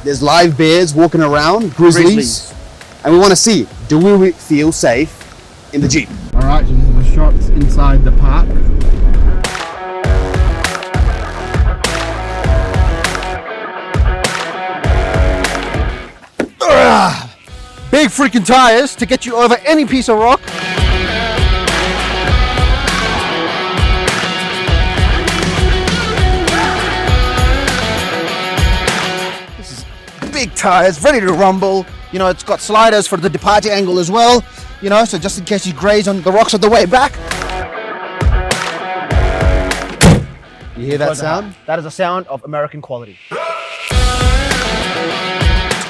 There's live bears walking around, grizzlies. And we want to see, do we feel safe in the Jeep? All right, so this is the shots inside the park. Big freaking tires to get you over any piece of rock. This is big tires, ready to rumble. You know, it's got sliders for the departure angle as well. You know, so just in case you graze on the rocks on the way back. You hear that sound? That is a sound of American quality.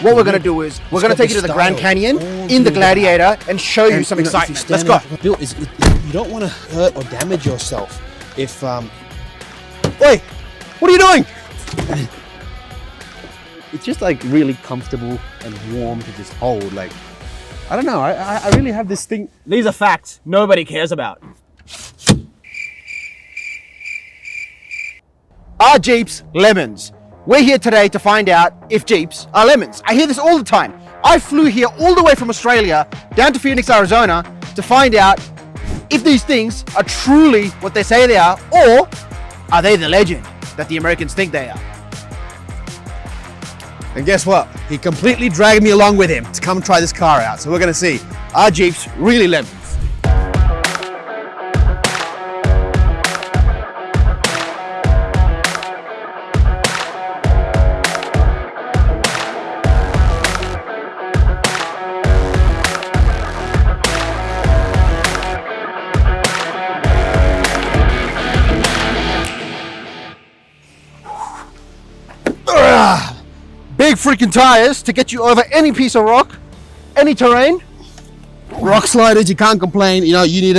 What we're going to do is, we're going to take you to the Grand Canyon in the Gladiator and show you some excitement. Let's go. You don't want to hurt or damage yourself if... Wait, what are you doing? It's just like really comfortable and warm to just hold. Like, I don't know, I really have this thing. These are facts nobody cares about. Are Jeeps lemons? We're here today to find out if Jeeps are lemons. I hear this all the time. I flew here all the way from Australia down to Phoenix, Arizona to find out if these things are truly what they say they are, or are they the legend that the Americans think they are? And guess what? He completely dragged me along with him to come try this car out. So we're gonna see, are Jeeps really lemons? Big freaking tires to get you over any piece of rock, any terrain. Rock sliders, you can't complain. You know, you need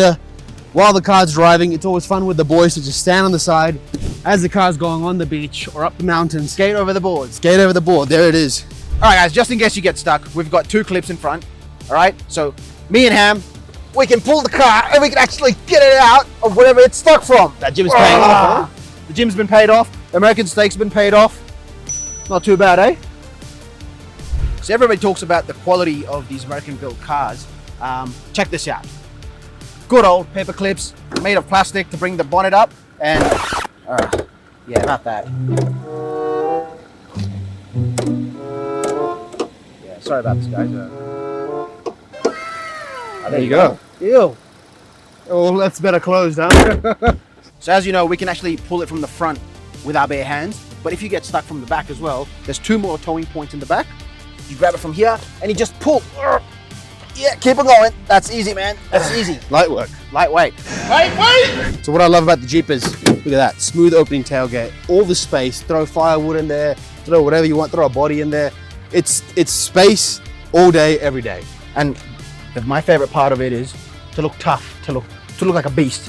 while the car's driving, it's always fun with the boys to just stand on the side as the car's going on the beach or up the mountains. Skate over the boards. Skate over the board, there it is. All right guys, just in case you get stuck, we've got two clips in front. All right, so me and Ham, we can pull the car and we can actually get it out of wherever it's stuck from. That gym is paying off, huh? The gym's been paid off, the American steak's been paid off. Not too bad, eh? So everybody talks about the quality of these American-built cars. Check this out. Good old paper clips made of plastic to bring the bonnet up, and yeah, not that. Yeah, sorry about this, guys. There you go. Ew. Oh, that's better closed, huh? So as you know, we can actually pull it from the front with our bare hands, but if you get stuck from the back as well, there's two more towing points in the back. You grab it from here and you just pull. Yeah, keep it going. That's easy, man. That's easy. Light work. Lightweight. Lightweight! So what I love about the Jeep is, look at that, smooth opening tailgate, all the space, throw firewood in there, throw whatever you want, throw a body in there. It's space all day, every day. And my favorite part of it is to look tough, to look like a beast.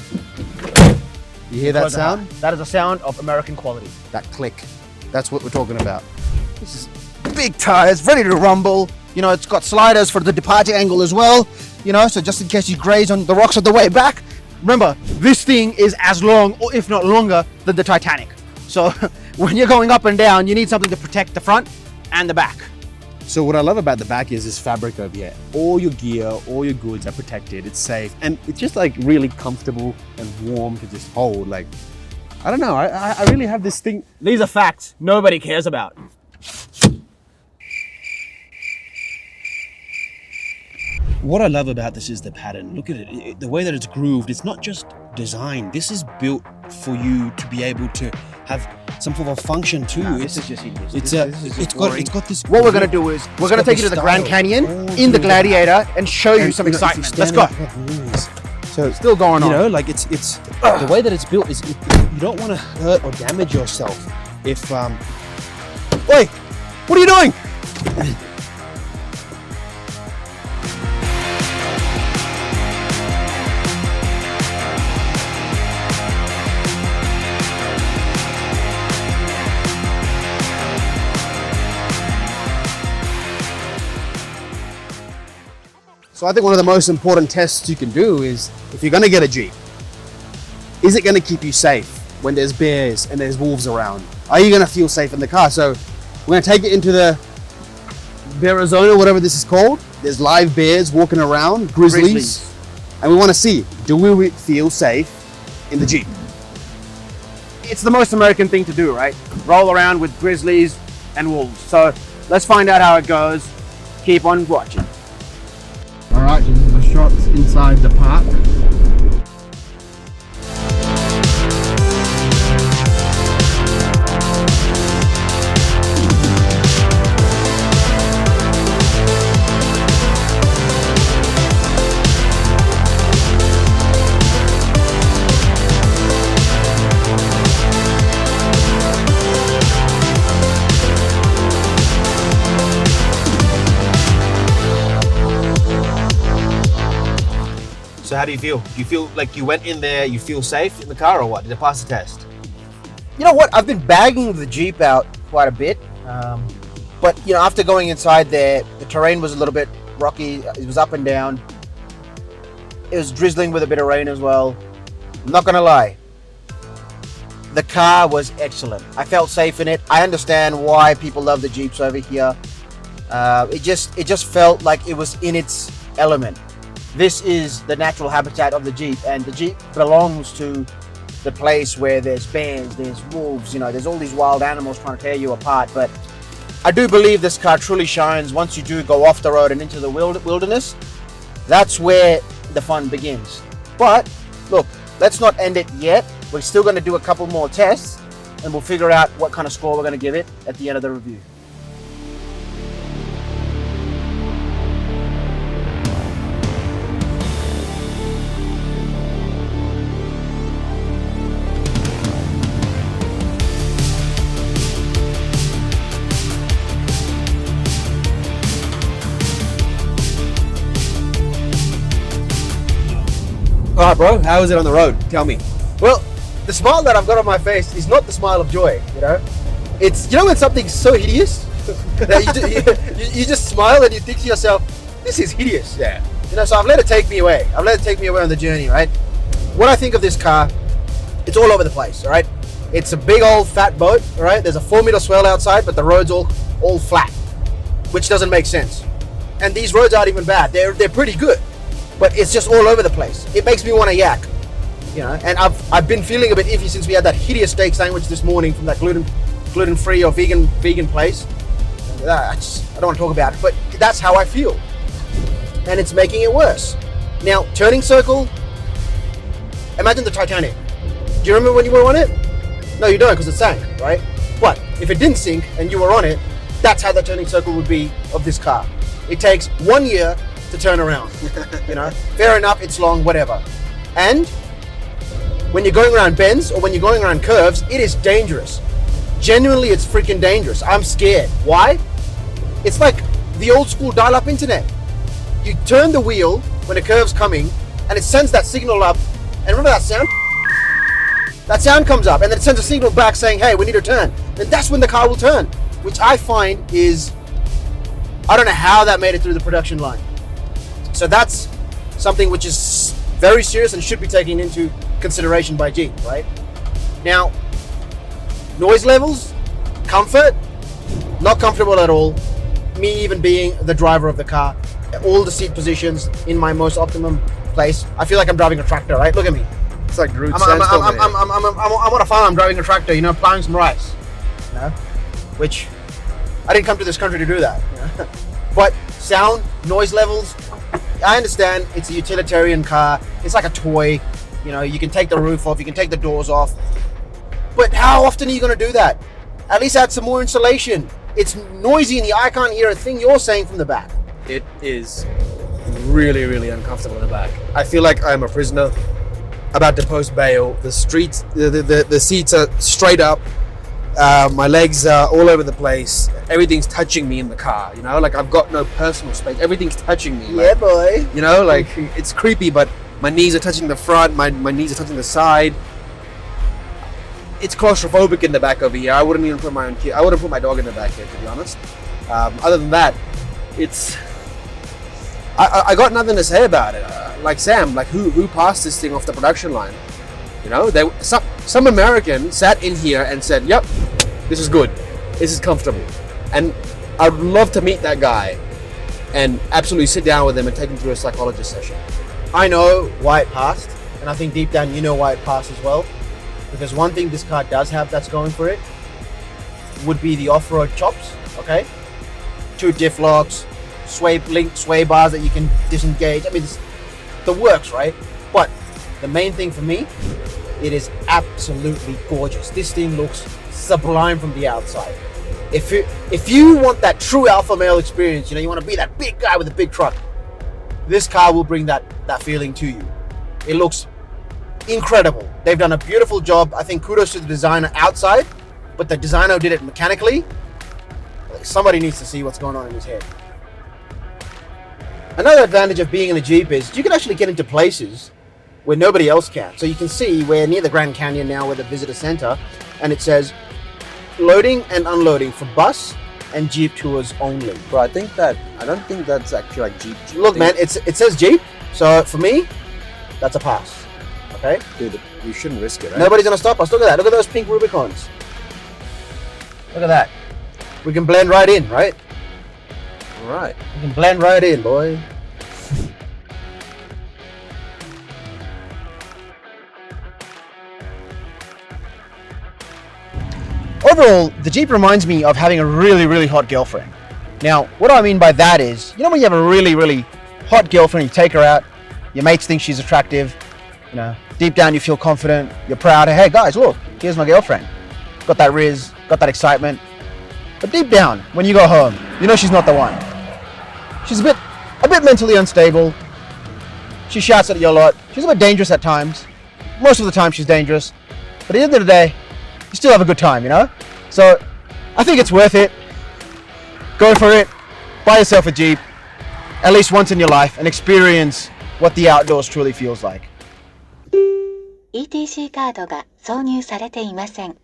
You hear that sound? That is a sound of American quality. That click. That's what we're talking about. This is big tires, ready to rumble. You know, it's got sliders for the departure angle as well. You know, so just in case you graze on the rocks on the way back. Remember, this thing is as long, or if not longer, than the Titanic. So when you're going up and down, you need something to protect the front and the back. So what I love about the back is this fabric over here. All your gear, all your goods are protected, it's safe, and it's just like really comfortable and warm to just hold. Like, I don't know, I really have this thing. These are facts nobody cares about. What I love about this is the pattern. Look at it, the way that it's grooved. It's not just design. This is built for you to be able to have some form of function too. Nah, this is just hideous. It's got this. What we're gonna do is we're gonna take you to the Grand Canyon in the Gladiator and show you some excitement. Let's go. So still going on. You know, like it's the way that it's built is you don't want to hurt or damage yourself. If wait, what are you doing? So I think one of the most important tests you can do is, if you're gonna get a Jeep, is it gonna keep you safe when there's bears and there's wolves around? Are you gonna feel safe in the car? So we're gonna take it into the Arizona, whatever this is called. There's live bears walking around, grizzlies. And we want to see, do we feel safe in the Jeep? It's the most American thing to do, right? Roll around with grizzlies and wolves. So let's find out how it goes. Keep on watching. Alright, just the shots inside the park. So how do you feel? Do you feel like you went in there, you feel safe in the car, or what? Did it pass the test? You know what? I've been bagging the Jeep out quite a bit. But, you know, after going inside there, the terrain was a little bit rocky. It was up and down. It was drizzling with a bit of rain as well. I'm not going to lie. The car was excellent. I felt safe in it. I understand why people love the Jeeps over here. It just felt like it was in its element. This is the natural habitat of the Jeep, and the Jeep belongs to the place where there's bears, there's wolves, you know, there's all these wild animals trying to tear you apart. But I do believe this car truly shines once you do go off the road and into the wilderness. That's where the fun begins. But look, let's not end it yet. We're still going to do a couple more tests, and we'll figure out what kind of score we're going to give it at the end of the review. All right, bro, how is it on the road? Tell me. Well, the smile that I've got on my face is not the smile of joy, you know? It's, you know when something's so hideous that you just smile and you think to yourself, this is hideous. Yeah. You know, so I've let it take me away. I've let it take me away on the journey, right? When I think of this car, it's all over the place, all right? It's a big old fat boat, all right? There's a 4-meter swell outside, but the road's all flat, which doesn't make sense. And these roads aren't even bad. They're pretty good. But it's just all over the place. It makes me want to yak, you know. And I've been feeling a bit iffy since we had that hideous steak sandwich this morning from that gluten-free or vegan place. I don't want to talk about it, but that's how I feel, and it's making it worse. Now, turning circle. Imagine the Titanic. Do you remember when you were on it? No, you don't, because it sank, right? But if it didn't sink and you were on it, that's how the turning circle would be of this car. It takes 1 year to turn around. You know, fair enough, it's long, whatever. And when you're going around bends or when you're going around curves, it is dangerous. Genuinely, it's freaking dangerous. I'm scared. Why? It's like the old school dial-up internet. You turn the wheel when a curve's coming and it sends that signal up. And remember that sound? That sound comes up and then it sends a signal back saying, hey, we need to turn. And that's when the car will turn, which I find is, I don't know how that made it through the production line. So that's something which is very serious and should be taken into consideration by Jeep, right? Now, noise levels, comfort, not comfortable at all. Me even being the driver of the car, all the seat positions in my most optimum place. I feel like I'm driving a tractor, right? Look at me. It's like Groot. I'm on a farm, I'm driving a tractor, you know, plowing some rice. You know? Which, I didn't come to this country to do that. You know? But sound, noise levels, I understand it's a utilitarian car. It's like a toy. You know, you can take the roof off, you can take the doors off. But how often are you going to do that? At least add some more insulation. It's noisy in here. I can't hear a thing you're saying from the back. It is really, really uncomfortable in the back. I feel like I'm a prisoner about to post bail. The streets, the seats are straight up. My legs are all over the place. Everything's touching me in the car, you know, like I've got no personal space. Everything's touching me. Yeah, like, boy. You know, like it's creepy, but my knees are touching the front, my knees are touching the side. It's claustrophobic in the back over here. I wouldn't even put my own kid. I wouldn't put my dog in the back here, to be honest. Other than that, it's. I got nothing to say about it. Like Sam, like who passed this thing off the production line? You know, some American sat in here and said, "Yep, this is good. This is comfortable." And I'd love to meet that guy and absolutely sit down with him and take him through a psychologist session. I know why it passed, and I think deep down you know why it passed as well. Because one thing this car does have that's going for it would be the off-road chops, okay? 2 diff locks, sway bars that you can disengage. I mean, it's the works, right? But the main thing for me, it is absolutely gorgeous. This thing looks sublime from the outside. If you want that true alpha male experience, you want to be that big guy with a big truck, this car will bring that feeling to you. It looks incredible. They've done a beautiful job. I think kudos to the designer outside, but the designer did it mechanically. Somebody needs to see what's going on in his head. Another advantage of being in a Jeep is you can actually get into places where nobody else can. So you can see we're near the Grand Canyon now, with the visitor center, and it says loading and unloading for bus and Jeep tours only. Bro, I don't think that's actually like Jeep. Look, man, it says Jeep, so for me, that's a pass. Okay? Dude, you shouldn't risk it, right? Nobody's gonna stop us. Look at that. Look at those pink Rubicons. Look at that. We can blend right in, right? All right. We can blend right in, boy. Overall, the Jeep reminds me of having a really, really hot girlfriend. Now, what I mean by that is, when you have a really, really hot girlfriend, you take her out, your mates think she's attractive, deep down you feel confident, you're proud. Hey guys, look, here's my girlfriend. Got that riz, got that excitement. But deep down, when you go home, she's not the one. She's a bit mentally unstable. She shouts at you a lot. She's a bit dangerous at times. Most of the time she's dangerous. But at the end of the day, you still have a good time, So I think it's worth it. Go for it. Buy yourself a Jeep, at least once in your life, and experience what the outdoors truly feels like. ETC カードが挿入されていません。